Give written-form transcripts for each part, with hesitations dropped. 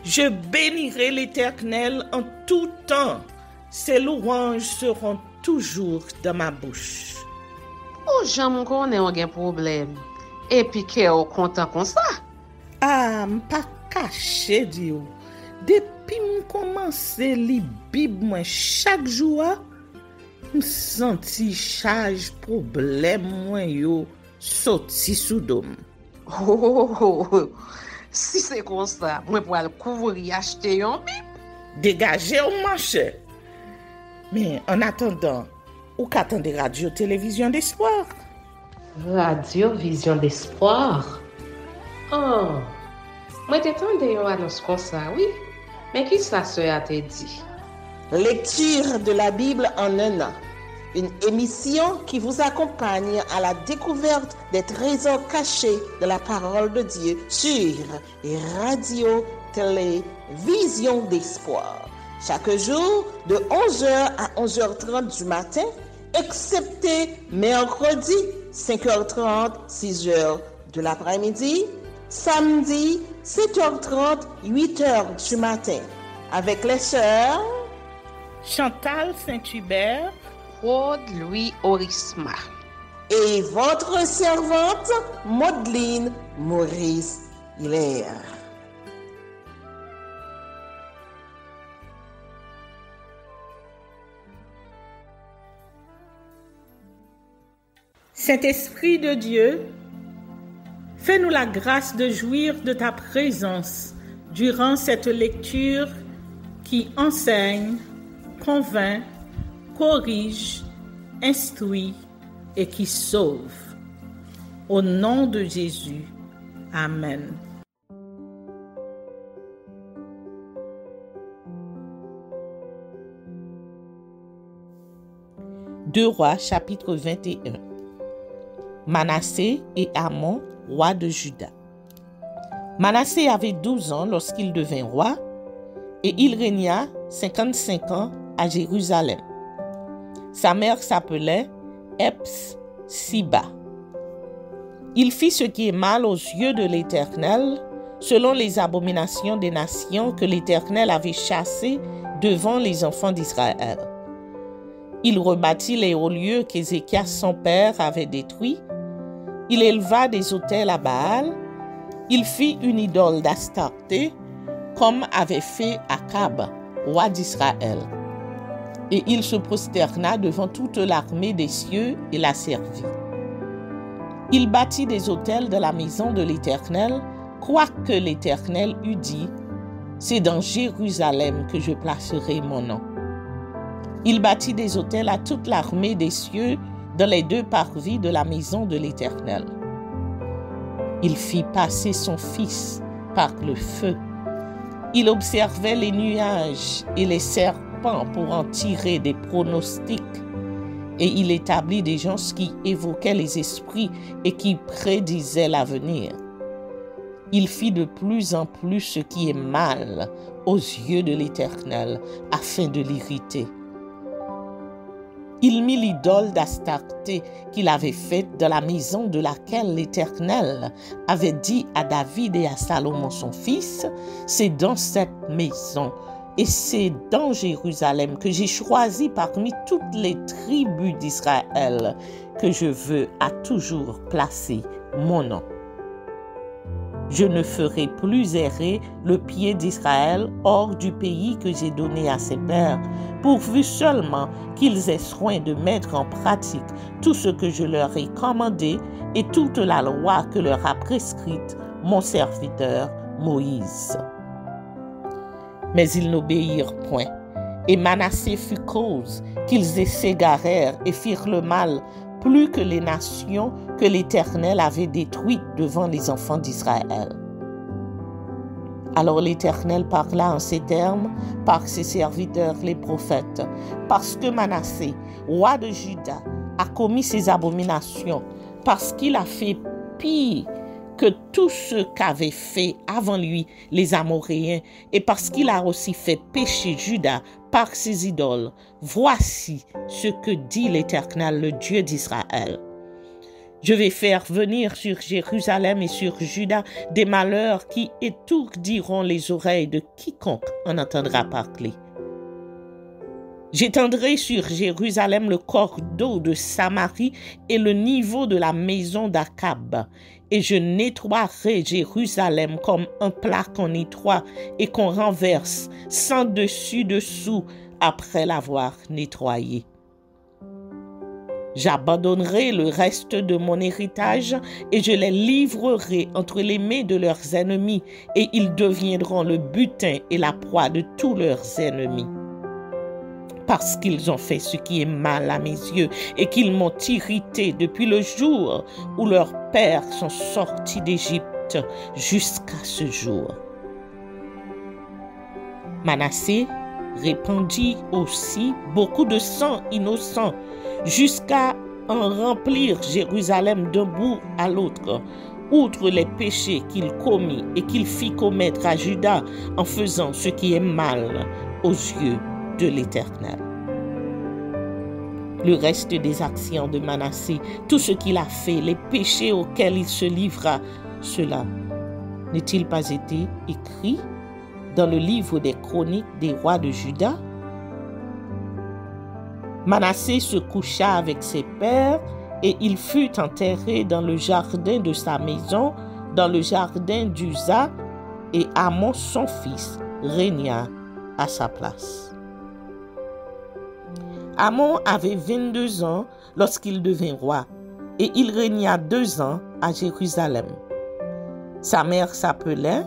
Je bénirai l'Éternel en tout temps. Ses louanges seront toujours dans ma bouche. Oh, j'aime qu'on ait un problème. Et puis qu'elle est content comme ça. Ah, m'pas caché, Dieu. Depuis que commence à lire Bible chaque jour, je senti charge problème moi yo sorti sous dôme. Oh, si c'est comme ça, moi pour aller couvrir acheter un Bible. Dégagez au marché. Mais en attendant, ou qu'attendez radio télévision d'espoir? Radio Vision d'Espoir. Oh, moi t'attendais une annonce comme ça, oui. Mais qui ça a te dit? Lecture de la Bible en un an. Une émission qui vous accompagne à la découverte des trésors cachés de la parole de Dieu sur Radio Télévision d'Espoir. Chaque jour de 11h à 11h30 du matin, excepté mercredi 5h30, 6h de l'après-midi, samedi 7h30, 8h du matin, avec les sœurs Chantal Saint-Hubert, Claude Louis Orisma et votre servante Maudeline Maurice Hilaire. Saint-Esprit de Dieu, fais-nous la grâce de jouir de ta présence durant cette lecture qui enseigne, convainc, corrige, instruit et qui sauve. Au nom de Jésus. Amen. Deux Rois, chapitre 21. Manassé et Amon, roi de Juda. Manassé avait 12 ans lorsqu'il devint roi, et il régna 55 ans à Jérusalem. Sa mère s'appelait Hephzibah. Il fit ce qui est mal aux yeux de l'Éternel, selon les abominations des nations que l'Éternel avait chassées devant les enfants d'Israël. Il rebâtit les hauts lieux qu'Ézéchias son père avait détruits. Il éleva des autels à Baal. Il fit une idole d'Astarté, comme avait fait Akab, roi d'Israël. Et il se prosterna devant toute l'armée des cieux et la servit. Il bâtit des autels de la maison de l'Éternel, quoique l'Éternel eût dit, « C'est dans Jérusalem que je placerai mon nom. » Il bâtit des autels à toute l'armée des cieux dans les deux parvis de la maison de l'Éternel. Il fit passer son fils par le feu. Il observait les nuages et les serpents pour en tirer des pronostics. Et il établit des gens qui évoquaient les esprits et qui prédisaient l'avenir. Il fit de plus en plus ce qui est mal aux yeux de l'Éternel afin de l'irriter. Il mit l'idole d'Astarté qu'il avait faite dans la maison de laquelle l'Éternel avait dit à David et à Salomon son fils, « C'est dans cette maison et c'est dans Jérusalem que j'ai choisi parmi toutes les tribus d'Israël que je veux à toujours placer mon nom. Je ne ferai plus errer le pied d'Israël hors du pays que j'ai donné à ses pères, pourvu seulement qu'ils aient soin de mettre en pratique tout ce que je leur ai commandé et toute la loi que leur a prescrite mon serviteur Moïse. » Mais ils n'obéirent point, et Manassé fut cause qu'ils s'égarèrent et firent le mal plus que les nations que l'Éternel avait détruites devant les enfants d'Israël. Alors l'Éternel parla en ces termes par ses serviteurs les prophètes, parce que Manassé, roi de Juda, a commis ces abominations, parce qu'il a fait pire que tous ceux qu'avaient fait avant lui les Amoréens, et parce qu'il a aussi fait pécher Juda par ses idoles. Voici ce que dit l'Éternel, le Dieu d'Israël. Je vais faire venir sur Jérusalem et sur Juda des malheurs qui étourdiront les oreilles de quiconque en entendra parler. J'étendrai sur Jérusalem le cordeau de Samarie et le niveau de la maison d'Akab, et je nettoierai Jérusalem comme un plat qu'on nettoie et qu'on renverse sans dessus-dessous après l'avoir nettoyé. J'abandonnerai le reste de mon héritage et je les livrerai entre les mains de leurs ennemis, et ils deviendront le butin et la proie de tous leurs ennemis. Parce qu'ils ont fait ce qui est mal à mes yeux et qu'ils m'ont irrité depuis le jour où leurs pères sont sortis d'Égypte jusqu'à ce jour. Manassé répandit aussi beaucoup de sang innocent jusqu'à en remplir Jérusalem d'un bout à l'autre, outre les péchés qu'il commit et qu'il fit commettre à Juda en faisant ce qui est mal aux yeux de l'Éternel. Le reste des actions de Manassé, tout ce qu'il a fait, les péchés auxquels il se livra, cela n'est-il pas été écrit dans le livre des chroniques des rois de Juda? Manassé se coucha avec ses pères et il fut enterré dans le jardin de sa maison, dans le jardin d'Uza, et Amon son fils régna à sa place. Amon avait 22 ans lorsqu'il devint roi, et il régna 2 ans à Jérusalem. Sa mère s'appelait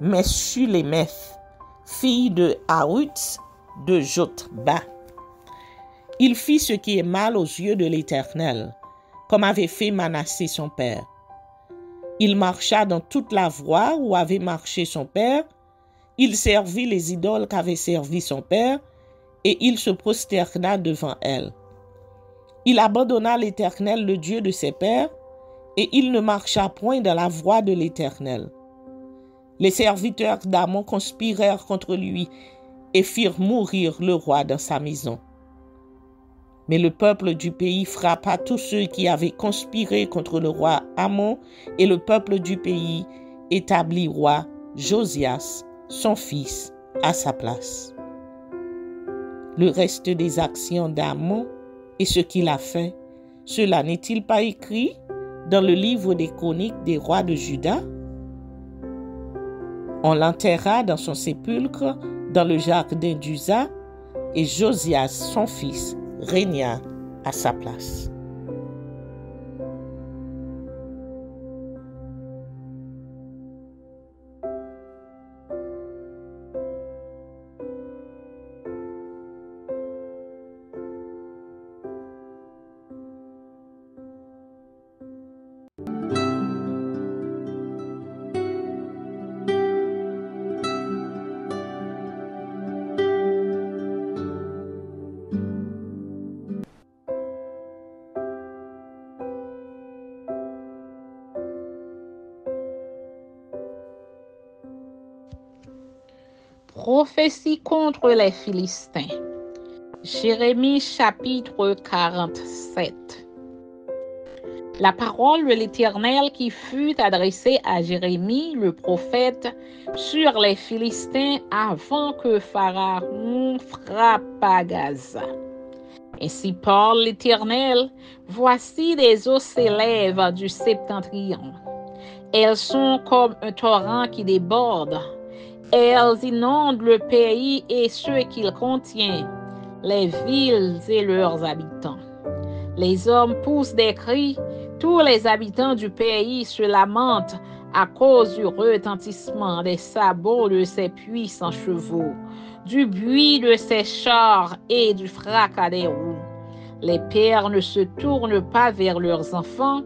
Meshulémeth, fille de Ahut de Jotba. Il fit ce qui est mal aux yeux de l'Éternel, comme avait fait Manassé son père. Il marcha dans toute la voie où avait marché son père. Il servit les idoles qu'avait servi son père, et il se prosterna devant elles. Il abandonna l'Éternel, le Dieu de ses pères, et il ne marcha point dans la voie de l'Éternel. Les serviteurs d'Amon conspirèrent contre lui et firent mourir le roi dans sa maison. Mais le peuple du pays frappa tous ceux qui avaient conspiré contre le roi Amon, et le peuple du pays établit roi Josias, son fils, à sa place. Le reste des actions d'Amon et ce qu'il a fait, cela n'est-il pas écrit dans le livre des chroniques des rois de Juda? On l'enterra dans son sépulcre dans le jardin d'Uza, et Josias, son fils, régna à sa place. Prophétie contre les Philistins. Jérémie chapitre 47. La parole de l'Éternel qui fut adressée à Jérémie le prophète sur les Philistins avant que Pharaon frappât Gaza. Ainsi parle l'Éternel, voici des eaux s'élèvent du septentrion. Elles sont comme un torrent qui déborde. Elles inondent le pays et ce qu'il contient, les villes et leurs habitants. Les hommes poussent des cris, tous les habitants du pays se lamentent à cause du retentissement des sabots de ses puissants chevaux, du bruit de ses chars et du fracas des roues. Les pères ne se tournent pas vers leurs enfants,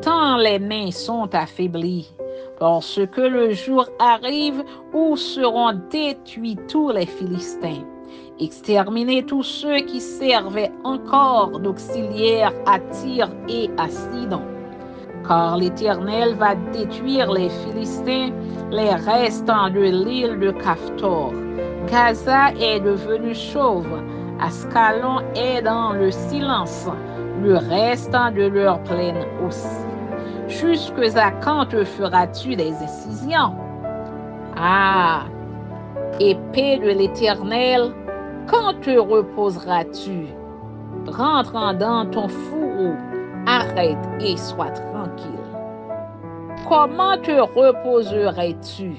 tant les mains sont affaiblies. Parce que le jour arrive où seront détruits tous les Philistins, exterminés tous ceux qui servaient encore d'auxiliaires à Tyr et à Sidon. Car l'Éternel va détruire les Philistins, les restants de l'île de Caphtor. Gaza est devenu chauve, Ascalon est dans le silence, le reste de leur plaine aussi. Jusque à quand te feras-tu des incisions? Ah, épée de l'Éternel, quand te reposeras-tu? Rentre dans ton fourreau, arrête et sois tranquille. Comment te reposerais-tu?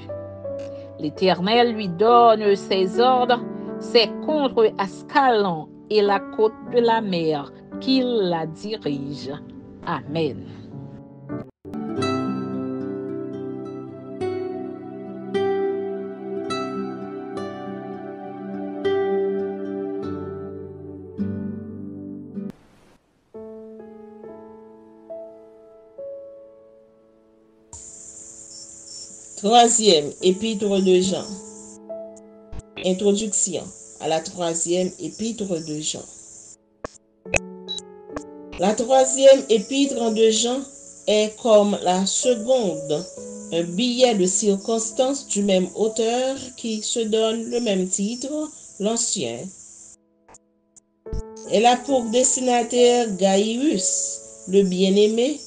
L'Éternel lui donne ses ordres, c'est contre Ascalon et la côte de la mer qu'il la dirige. Amen. Troisième épître de Jean. Introduction à la troisième épître de Jean. La troisième épître de Jean est comme la seconde, un billet de circonstance du même auteur qui se donne le même titre, l'ancien. Elle a pour destinataire Gaius, le bien-aimé,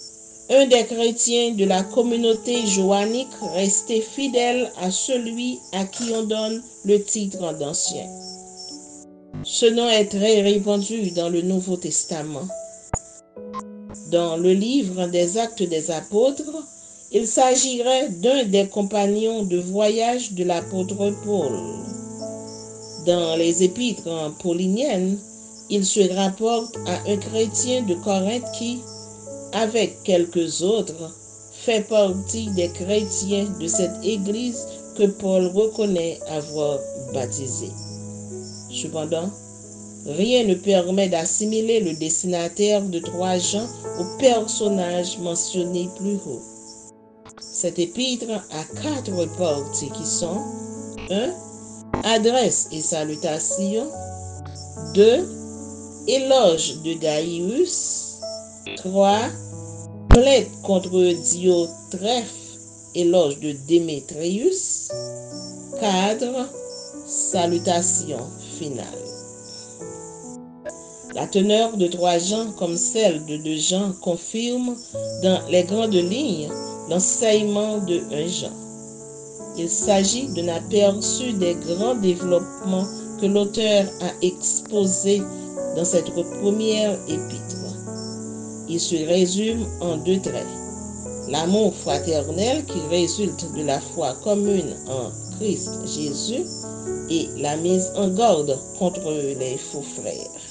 un des chrétiens de la communauté joannique resté fidèle à celui à qui on donne le titre d'ancien. Ce nom est très répandu dans le Nouveau Testament. Dans le livre des Actes des Apôtres, il s'agirait d'un des compagnons de voyage de l'apôtre Paul. Dans les épîtres pauliniennes, il se rapporte à un chrétien de Corinthe qui, avec quelques autres, fait partie des chrétiens de cette église que Paul reconnaît avoir baptisée. Cependant, rien ne permet d'assimiler le destinataire de 3 Jean au personnage mentionné plus haut. Cet épître a 4 parties qui sont 1. Adresse et salutation. 2. Éloge de Gaius. 3. Plainte contre Diotrephe, éloge de Démétrius. 4. Salutation finale. La teneur de 3 Jean comme celle de 2 Jean confirme dans les grandes lignes l'enseignement de 1 Jean. Il s'agit d'un aperçu des grands développements que l'auteur a exposés dans cette première épître. Il se résume en 2 traits. L'amour fraternel qui résulte de la foi commune en Christ Jésus et la mise en garde contre les faux frères.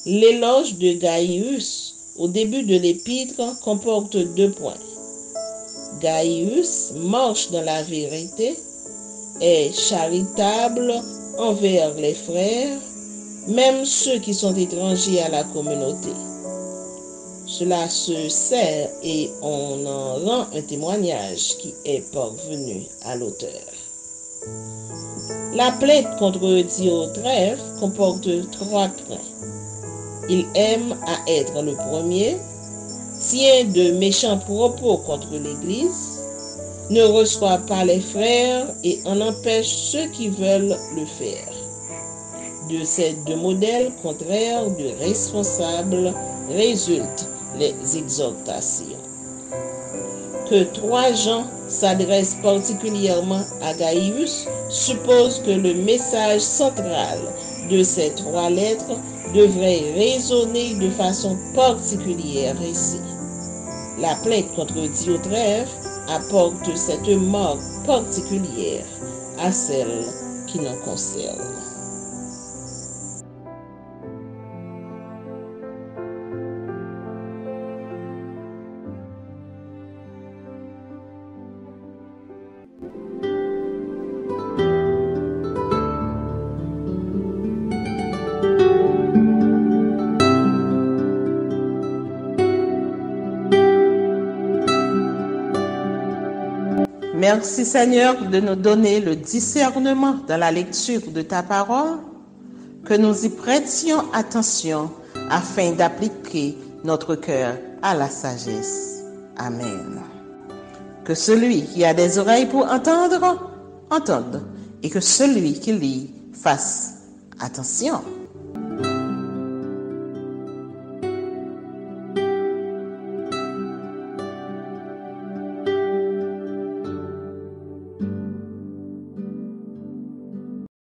L'éloge de Gaius au début de l'épître comporte 2 points. Gaius marche dans la vérité, est charitable envers les frères, même ceux qui sont étrangers à la communauté. Cela se sert et on en rend un témoignage qui est parvenu à l'auteur. La plainte contre Diotrephe comporte 3 points. Il aime à être le premier, tient de méchants propos contre l'Église, ne reçoit pas les frères et en empêche ceux qui veulent le faire. De ces 2 modèles contraires de responsables résultent les exhortations. Que 3 Jean s'adresse particulièrement à Gaius suppose que le message central de ces 3 lettres devrait résonner de façon particulière ici. La plainte contre Diotrephe apporte cette marque particulière à celle qui nous concerne. Merci Seigneur de nous donner le discernement dans la lecture de ta parole, que nous y prêtions attention afin d'appliquer notre cœur à la sagesse. Amen. Que celui qui a des oreilles pour entendre, entende, et que celui qui lit fasse attention.